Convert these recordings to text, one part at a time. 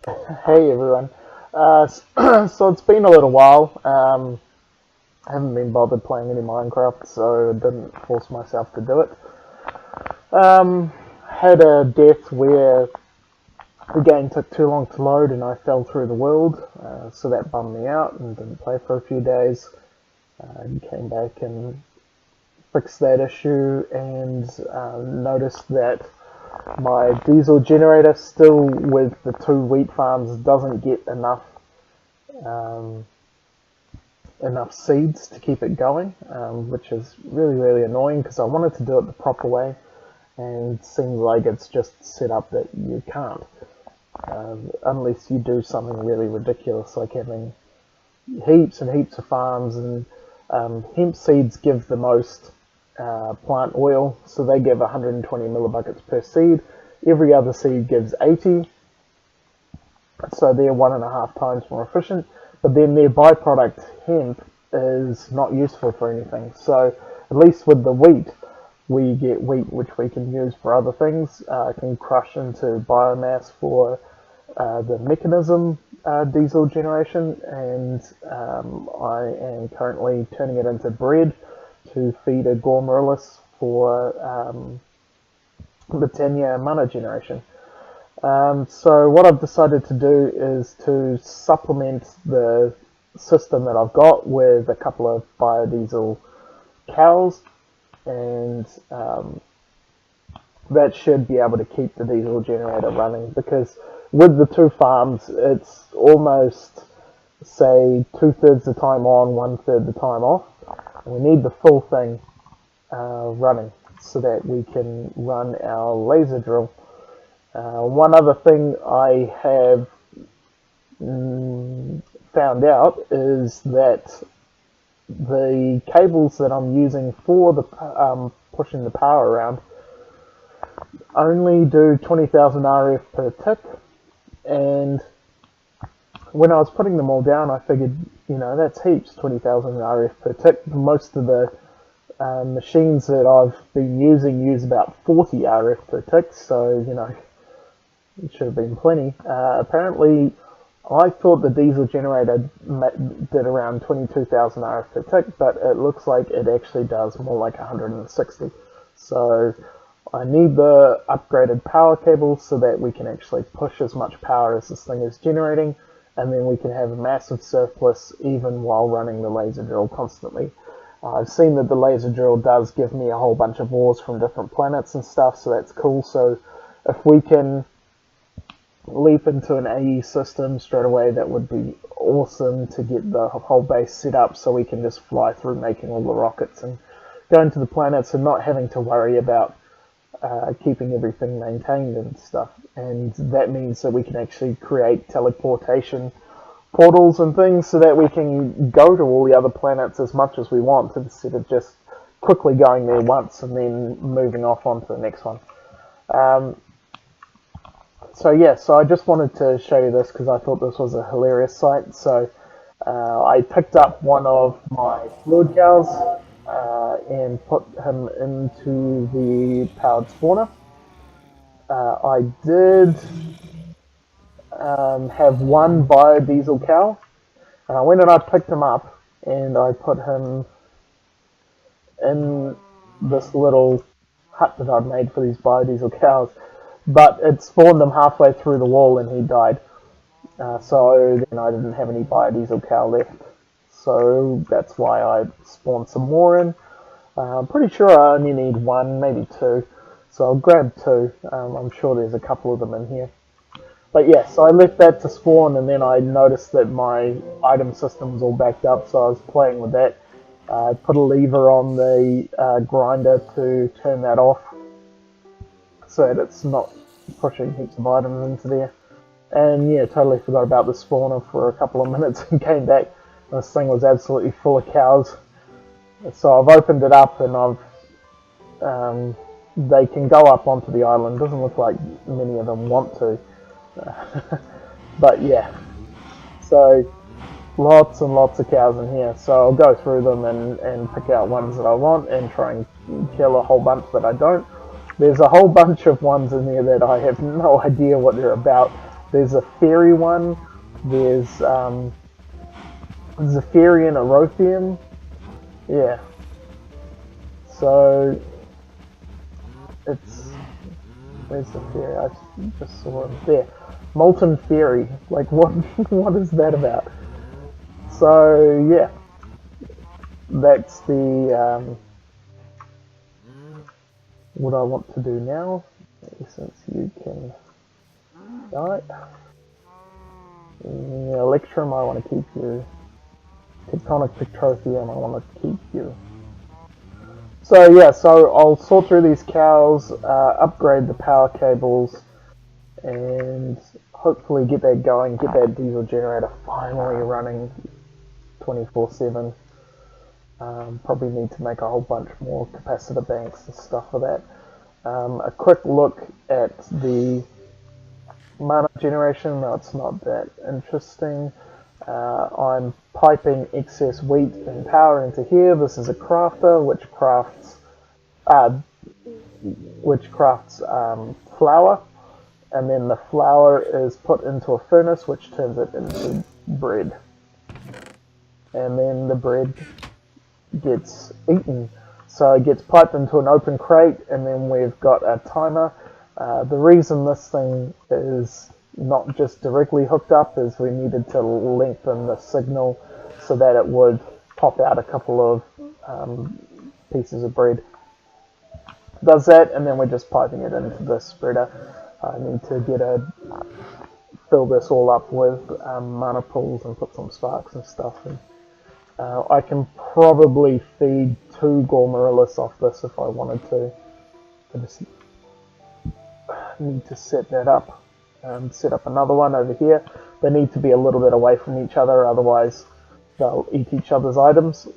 Hey everyone. So it's been a little while. I haven't been bothered playing any Minecraft, so I didn't force myself to do it. Had a death where the game took too long to load and I fell through the world, so that bummed me out and didn't play for a few days. Came back and fixed that issue and noticed that my diesel generator, still with the two wheat farms, doesn't get um, enough seeds to keep it going, which is really annoying because I wanted to do it the proper way, and it seems like it's just set up that you can't, unless you do something really ridiculous like having heaps and heaps of farms. And hemp seeds give the most plant oil, so they give 120 millibuckets per seed. Every other seed gives 80, so they're 1.5 times more efficient. But then their byproduct, hemp, is not useful for anything. So at least with the wheat, we get wheat which we can use for other things. Can crush into biomass for the mechanism diesel generation, and I am currently turning it into bread to feed a Gormorillus for Britannia mana generation. So what I've decided to do is to supplement the system that I've got with a couple of biodiesel cows, and that should be able to keep the diesel generator running, because with the two farms it's almost, say, 2/3 the time on, 1/3 the time off. And we need the full thing running so that we can run our laser drill. One other thing I have found out is that the cables that I'm using for the pushing the power around only do 20,000 RF per tick, and when I was putting them all down, I figured, that's heaps, 20,000 RF per tick. Most of the machines that I've been using use about 40 RF per tick, so, it should have been plenty. Apparently, I thought the diesel generator did around 22,000 RF per tick, but it looks like it actually does more like 160. So I need the upgraded power cable so that we can actually push as much power as this thing is generating, and then we can have a massive surplus even while running the laser drill constantly. I've seen that the laser drill does give me a whole bunch of ores from different planets and stuff, so that's cool. So if we can leap into an AE system straight away, that would be awesome to get the whole base set up so we can just fly through making all the rockets and go into the planets and not having to worry about keeping everything maintained and stuff. And that means that we can actually create teleportation portals and things so that we can go to all the other planets as much as we want, instead of just quickly going there once and then moving off onto the next one. So I just wanted to show you this because I thought this was a hilarious sight. So I picked up one of my fluid cows and put him into the powered spawner. I did have one biodiesel cow, and I went and I picked him up and I put him in this little hut that I'd made for these biodiesel cows, but it spawned him halfway through the wall and he died. So then I didn't have any biodiesel cow left. So that's why I spawned some more in. I'm pretty sure I only need one, maybe two. So I'll grab two. I'm sure there's a couple of them in here. But yeah, so I left that to spawn, and then I noticed that my item system was all backed up, so I was playing with that. I put a lever on the grinder to turn that off so that it's not pushing heaps of items into there. And yeah, totally forgot about the spawner for a couple of minutes and came back. This thing was absolutely full of cows. So I've opened it up and they can go up onto the island. Doesn't look like many of them want to. But yeah, so lots and lots of cows in here. So I'll go through them and pick out ones that I want and try and kill a whole bunch that I don't. There's a whole bunch of ones in there that I have no idea what they're about. There's a fairy one. There's a fairy and a Rothium. Yeah. So it's, where's the fairy? I just saw it there. Molten Fairy. Like what? What is that about? So yeah, that's the what I want to do now. Since you can die, Electrum, I want to keep you. Tectonic Pictrothium, I want to keep you. So yeah, so I'll sort through these cows, upgrade the power cables, and hopefully get that going, get that diesel generator finally running 24/7. Probably need to make a whole bunch more capacitor banks and stuff for that. A quick look at the mana generation. No, it's not that interesting. I'm piping excess wheat and power into here. This is a crafter which crafts flour, and then the flour is put into a furnace which turns it into bread, and then the bread gets eaten. So it gets piped into an open crate, and then we've got a timer. The reason this thing is not just directly hooked up is we needed to lengthen the signal so that it would pop out a couple of pieces of bread. Does that, and then we're just piping it into the spreader. I need to fill this all up with mana pools and put some sparks and stuff. And I can probably feed 2 Gormorillus off this if I wanted to. I just need to set that up. Set up another one over here. They need to be a little bit away from each other, otherwise they'll eat each other's items.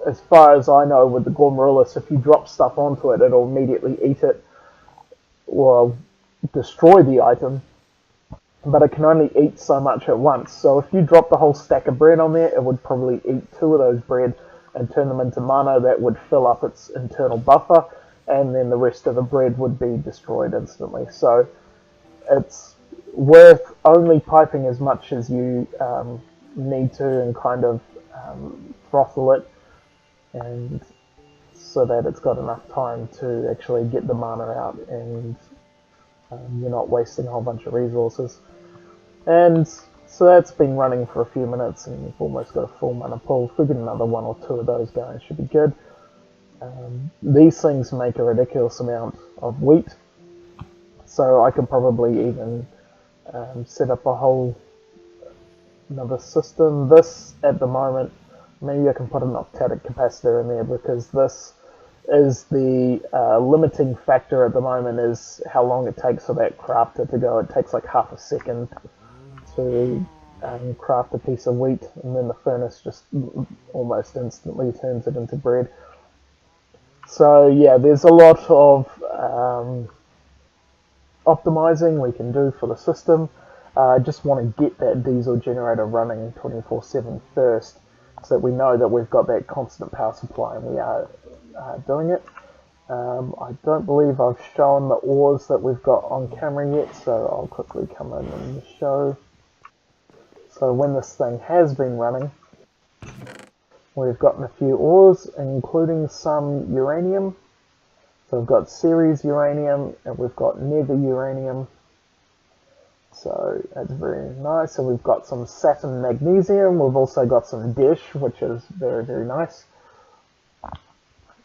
As far as I know with the Gormorillus, if you drop stuff onto it, it'll immediately eat it or destroy the item, but it can only eat so much at once. So if you drop the whole stack of bread on there, it would probably eat 2 of those bread and turn them into mana that would fill up its internal buffer, and then the rest of the bread would be destroyed instantly. So it's worth only piping as much as you need to and kind of throttle it, and so that it's got enough time to actually get the mana out, and you're not wasting a whole bunch of resources. And so that's been running for a few minutes, and we've almost got a full mana pool. If we get another 1 or 2 of those going, it should be good. These things make a ridiculous amount of wheat, so I could probably even set up a whole another system. This, at the moment, maybe I can put an octadic capacitor in there, because this is the limiting factor at the moment, is how long it takes for that crafter to go. It takes like half a second to craft a piece of wheat, and then the furnace just almost instantly turns it into bread. So yeah, there's a lot of optimizing we can do for the system. I just want to get that diesel generator running 24/7 first, so that we know that we've got that constant power supply, and we are doing it. I don't believe I've shown the ores that we've got on camera yet, so I'll quickly come in and show. So when this thing has been running, we've gotten a few ores, including some uranium. So we've got Ceres uranium, and we've got nether uranium. So that's very nice. And we've got some Saturn magnesium. We've also got some dish, which is very, very nice.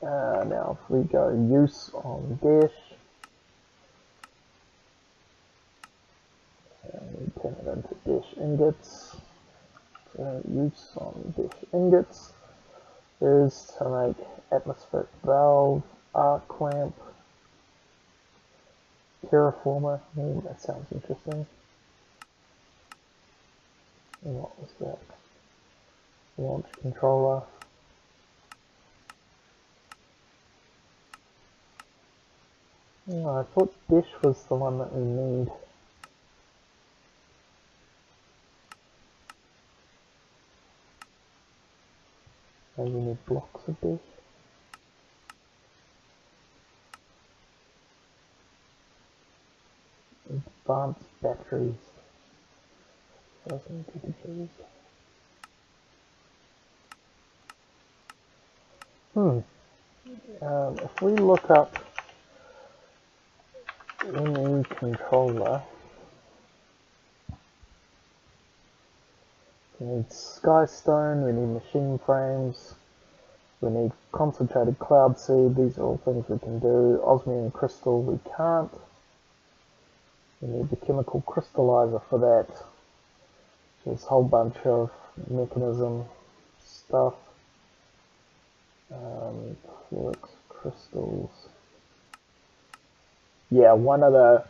Now if we go use on dish, and we turn it into dish ingots. So use on dish ingots is to make atmospheric valve, arc clamp, terraformer. That sounds interesting. And what was that? Launch controller. Oh, I thought dish was the one that we need. Maybe we need blocks of dish. Advanced batteries. 1000 temperatures. If we look up any controller, we need Skystone, we need machine frames, we need concentrated cloud seed. These are all things we can do. Osmium crystal we can't. We need the chemical crystallizer for that. There's a whole bunch of mechanism stuff. Flux crystals. Yeah, one of the,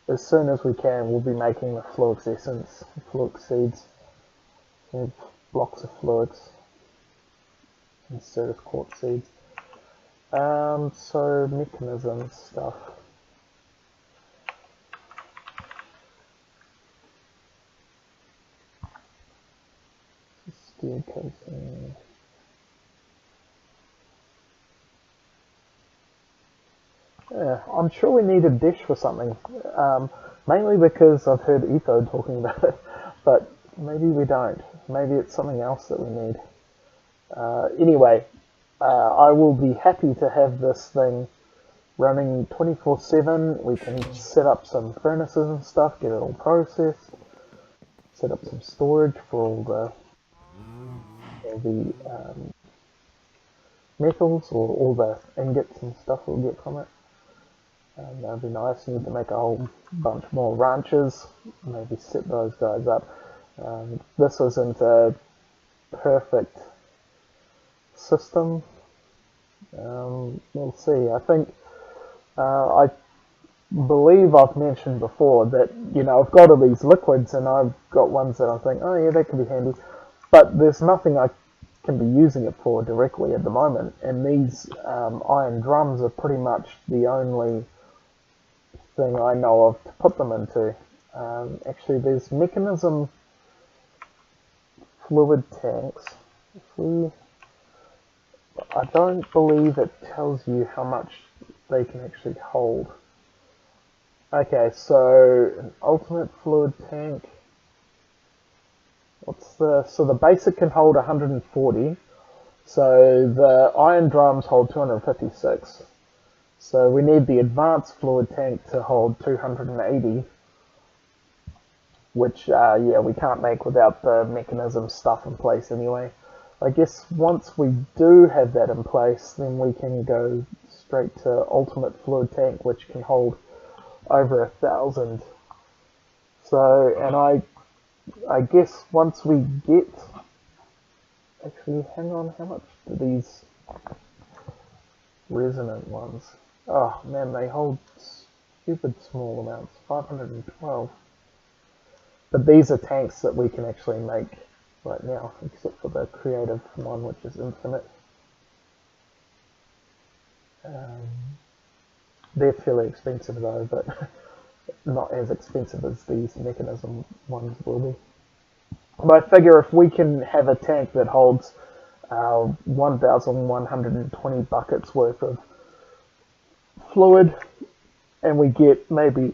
as soon as we can, we'll be making the flux essence, flux seeds. We have blocks of flux instead of quartz seeds. So mechanism stuff. Steel casing. Yeah, I'm sure we need a dish for something, mainly because I've heard Etho talking about it, but maybe we don't. Maybe it's something else that we need. Anyway, I will be happy to have this thing running 24/7. We can set up some furnaces and stuff, get it all processed, set up some storage for all the metals or all the ingots and stuff we'll get from it. That'd be nice. Need to make a whole bunch more ranches, maybe set those guys up. This isn't a perfect system. We'll see. I think I believe I've mentioned before that, you know, I've got all these liquids and I've got ones that I think, oh yeah, that could be handy, but there's nothing I can be using it for directly at the moment, and these iron drums are pretty much the only thing I know of to put them into. Actually, there's mechanism fluid tanks. I don't believe it tells you how much they can actually hold. Okay, so an ultimate fluid tank. So the basic can hold 140. So the iron drums hold 256. So we need the advanced fluid tank to hold 280. Which, yeah, we can't make without the mechanism stuff in place anyway. I guess once we do have that in place, then we can go straight to ultimate fluid tank, which can hold over 1,000. So, and I guess once we get, actually, hang on, how much do these resonant ones? Oh man, they hold stupid small amounts, 512. But these are tanks that we can actually make right now, except for the creative one, which is infinite. They're fairly expensive though, but not as expensive as these mechanism ones will be. But I figure if we can have a tank that holds 1,120 buckets worth of fluid, and we get maybe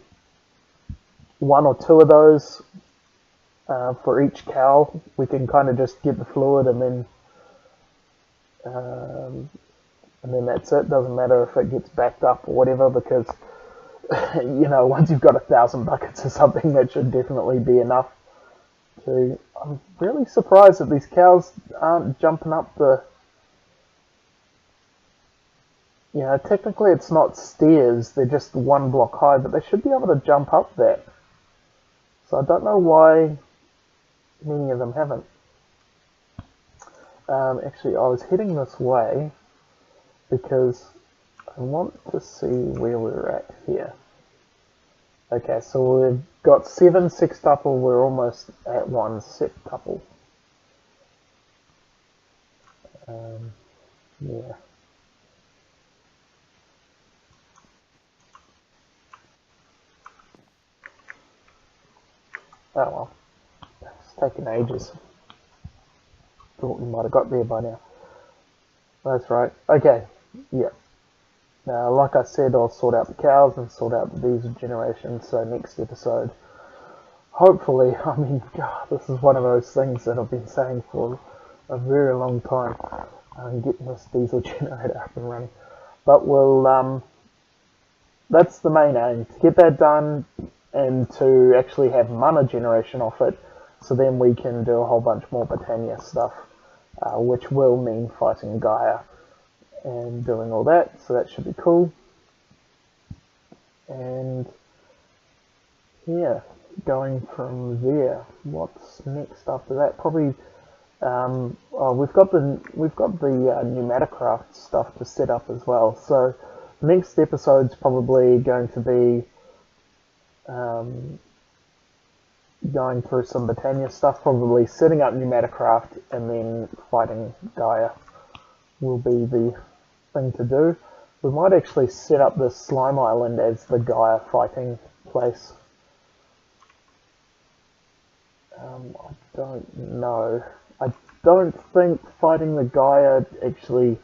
one or two of those for each cow, we can kind of just get the fluid and then that's it. Doesn't matter if it gets backed up or whatever, because you know, once you've got 1,000 buckets or something, that should definitely be enough. I'm really surprised that these cows aren't jumping up the... You know, technically it's not stairs, they're just one block high, but they should be able to jump up that. So I don't know why many of them haven't. Actually, I was heading this way because I want to see where we're at here. Okay, so we've got 7 sextuple, we're almost at 1 septuple. Yeah. Oh well, it's taken ages. Thought we might have got there by now. That's right. Okay, yeah. Now, like I said, I'll sort out the cows and sort out the diesel generation, so next episode, hopefully, I mean, God, this is one of those things that I've been saying for a very long time, getting this diesel generator up and running. But we'll, that's the main aim, to get that done and to actually have mana generation off it, so then we can do a whole bunch more Botania stuff, which will mean fighting Gaia and doing all that, so that should be cool. And yeah, going from there, what's next after that? Probably we've got the Pneumaticraft stuff to set up as well. So the next episode's probably going to be going through some Botania stuff, probably setting up Pneumaticraft, and then fighting Gaia will be the thing to do. We might actually set up this slime island as the Gaia fighting place. I don't know. I don't think fighting the Gaia actually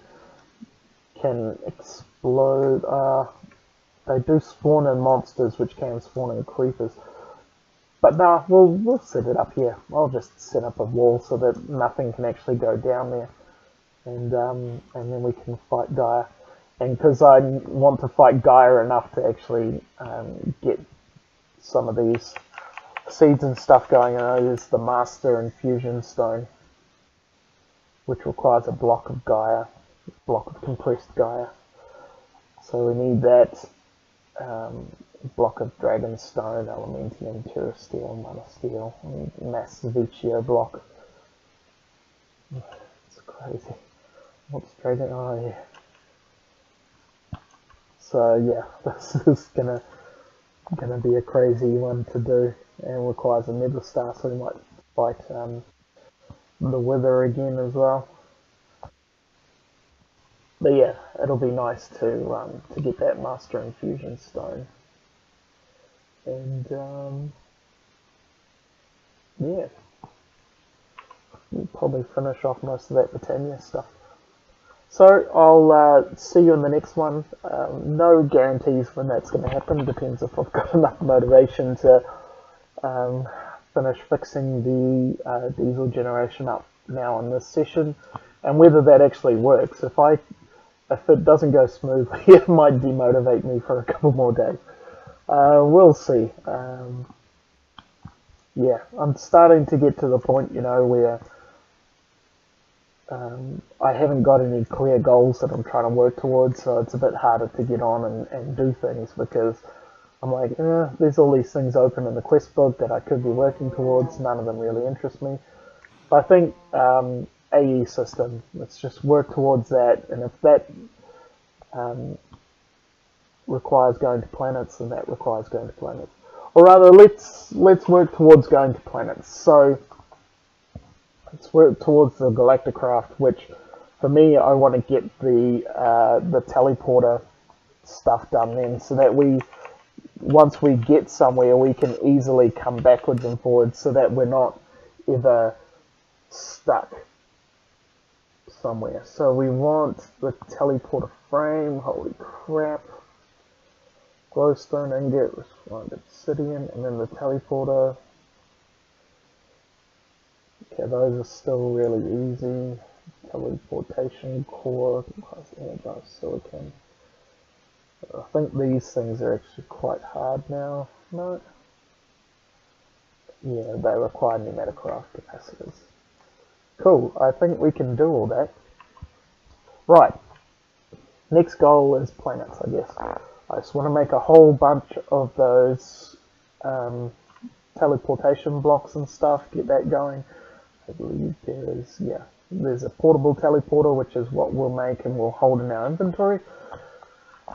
can explode. They do spawn in monsters, which can spawn in creepers. But nah, we'll set it up here. I'll just set up a wall so that nothing can actually go down there, and then we can fight Gaia. And because I want to fight Gaia enough to actually get some of these seeds and stuff going, there's the Master Infusion Stone, which requires a block of Gaia, block of compressed Gaia. So we need that block of Dragon Stone, Elementium, Terra Steel, Mana Steel, and Mass Vicio block. It's crazy. What's Dragon? Oh yeah. So yeah, this is gonna be a crazy one to do, and requires a Nether Star, so we might fight the Wither again as well. But yeah, it'll be nice to get that Master Infusion Stone, and yeah, we'll probably finish off most of that Botania stuff. So I'll see you in the next one. No guarantees when that's going to happen. Depends if I've got enough motivation to finish fixing the diesel generation up now in this session, and whether that actually works. If it doesn't go smoothly, it might demotivate me for a couple more days. We'll see. Yeah, I'm starting to get to the point, where I haven't got any clear goals that I'm trying to work towards, so it's a bit harder to get on and do things, because I'm like, there's all these things open in the quest book that I could be working towards. None of them really interest me. But I think AE system, let's just work towards that, and if that requires going to planets, then that requires going to planets. Or rather, let's work towards going to planets. So let's work towards the Galacticraft, which for me, I want to get the teleporter stuff done then, so that once we get somewhere, we can easily come backwards and forwards, so that we're not ever stuck somewhere. So we want the teleporter frame. Holy crap! Glowstone ingot, refined obsidian, and then the teleporter. Okay, those are still really easy. Teleportation core, energized silicon. I think these things are actually quite hard now. No? Yeah, they require Pneumaticraft capacitors. Cool, I think we can do all that. Right, next goal is planets, I guess. I just want to make a whole bunch of those teleportation blocks and stuff, get that going. I believe there's a portable teleporter, which is what we'll make and we'll hold in our inventory.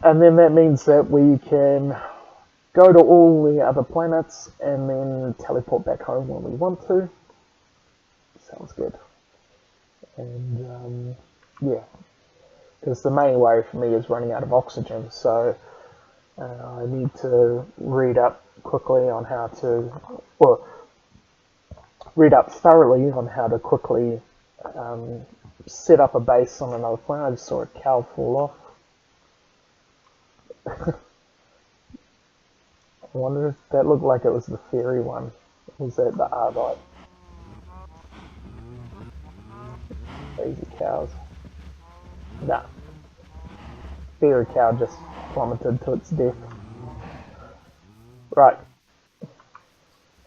And then that means that we can go to all the other planets and then teleport back home when we want to. Sounds good. And yeah, because the main worry for me is running out of oxygen, so I need to read up quickly on how to, well, read up thoroughly on how to quickly set up a base on another planet. I just saw a cow fall off. I wonder if that looked like it was the fairy one. Was that the Arbite? Crazy cows. Nah. Fairy cow just plummeted to its death. Right.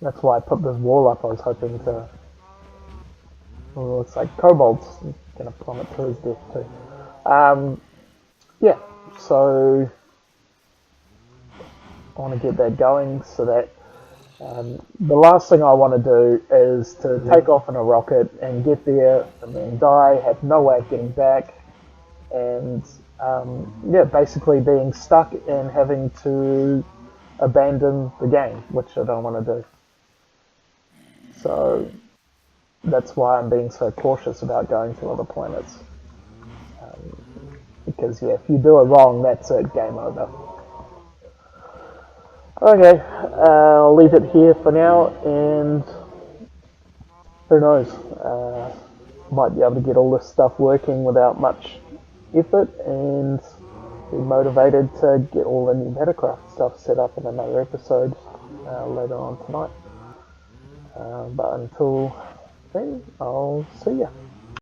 That's why I put this wall up. I was hoping to... Well, it looks like Kobold's gonna plummet to his death too. Yeah, so I want to get that going so that the last thing I want to do is to take off in a rocket and get there and then die, have no way of getting back, and yeah, basically being stuck and having to abandon the game, which I don't want to do. So that's why I'm being so cautious about going to other planets. Because yeah, if you do it wrong, that's it, game over. Okay, I'll leave it here for now, and who knows, might be able to get all this stuff working without much effort, and be motivated to get all the new Metacraft stuff set up in another episode later on tonight. But until then, I'll see ya.